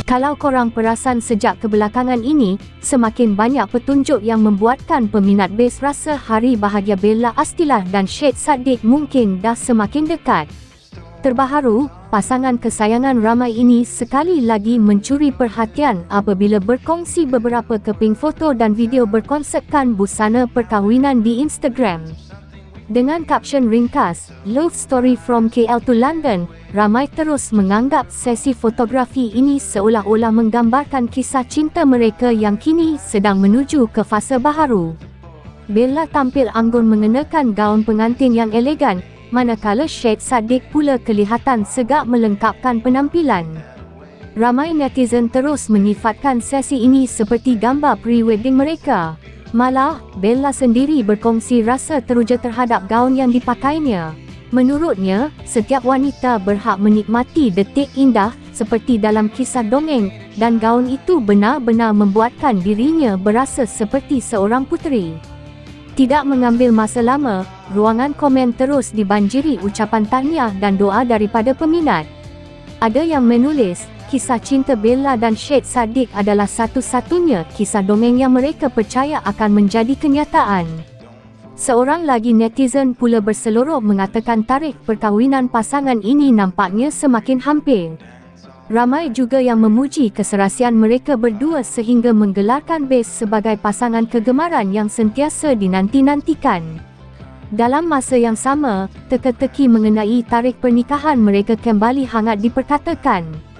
Kalau korang perasan sejak kebelakangan ini, semakin banyak petunjuk yang membuatkan peminat bes rasa hari bahagia Bella Astilah dan Syed Saddiq mungkin dah semakin dekat. Terbaharu, pasangan kesayangan ramai ini sekali lagi mencuri perhatian apabila berkongsi beberapa keping foto dan video berkonsepkan busana perkahwinan di Instagram. Dengan kaption ringkas, "Love Story from KL to London", ramai terus menganggap sesi fotografi ini seolah-olah menggambarkan kisah cinta mereka yang kini sedang menuju ke fasa baharu. Bella tampil anggun mengenakan gaun pengantin yang elegan, manakala Syed Saddiq pula kelihatan segak melengkapkan penampilan. Ramai netizen terus menyifatkan sesi ini seperti gambar pre-wedding mereka. Malah, Bella sendiri berkongsi rasa teruja terhadap gaun yang dipakainya. Menurutnya, setiap wanita berhak menikmati detik indah seperti dalam kisah dongeng, dan gaun itu benar-benar membuatkan dirinya berasa seperti seorang puteri. Tidak mengambil masa lama, ruangan komen terus dibanjiri ucapan tahniah dan doa daripada peminat. Ada yang menulis, kisah cinta Bella dan Syed Saddiq adalah satu-satunya kisah dongeng yang mereka percaya akan menjadi kenyataan. Seorang lagi netizen pula berseluruh mengatakan tarikh perkahwinan pasangan ini nampaknya semakin hampir. Ramai juga yang memuji keserasian mereka berdua sehingga menggelarkan bes sebagai pasangan kegemaran yang sentiasa dinanti-nantikan. Dalam masa yang sama, teka-teki mengenai tarikh pernikahan mereka kembali hangat diperkatakan.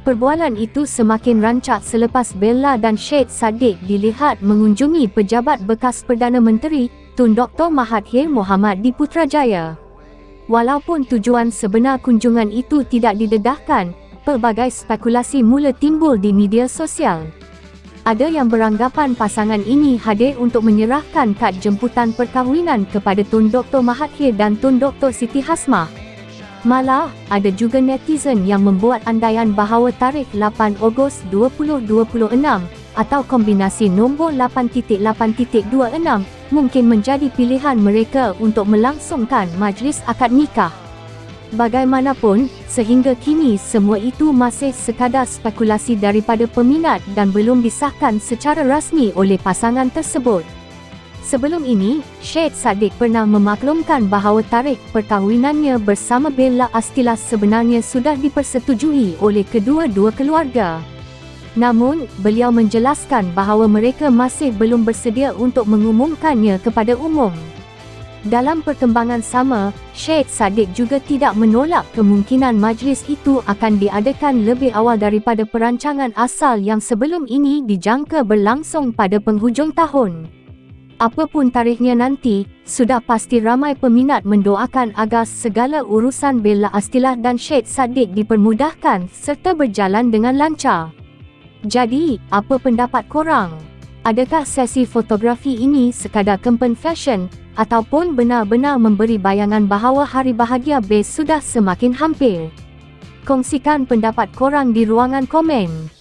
Perbualan itu semakin rancak selepas Bella dan Syed Saddiq dilihat mengunjungi pejabat bekas Perdana Menteri, Tun Dr. Mahathir Mohamad di Putrajaya. Walaupun tujuan sebenar kunjungan itu tidak didedahkan, pelbagai spekulasi mula timbul di media sosial. Ada yang beranggapan pasangan ini hadir untuk menyerahkan kad jemputan perkahwinan kepada Tun Dr. Mahathir dan Tun Dr. Siti Hasmah. Malah, ada juga netizen yang membuat andaian bahawa tarikh 8 Ogos 2026 atau kombinasi nombor 8.8.26 mungkin menjadi pilihan mereka untuk melangsungkan majlis akad nikah. Bagaimanapun, sehingga kini semua itu masih sekadar spekulasi daripada peminat dan belum disahkan secara rasmi oleh pasangan tersebut. Sebelum ini, Syed Saddiq pernah memaklumkan bahawa tarikh perkahwinannya bersama Bella Astilah sebenarnya sudah dipersetujui oleh kedua-dua keluarga. Namun, beliau menjelaskan bahawa mereka masih belum bersedia untuk mengumumkannya kepada umum. Dalam perkembangan sama, Syed Saddiq juga tidak menolak kemungkinan majlis itu akan diadakan lebih awal daripada perancangan asal yang sebelum ini dijangka berlangsung pada penghujung tahun. Apapun tarikhnya nanti, sudah pasti ramai peminat mendoakan agar segala urusan Bella Astilah dan Syed Saddiq dipermudahkan serta berjalan dengan lancar. Jadi, apa pendapat korang? Adakah sesi fotografi ini sekadar kempen fashion ataupun benar-benar memberi bayangan bahawa hari bahagia bes sudah semakin hampir? Kongsikan pendapat korang di ruangan komen.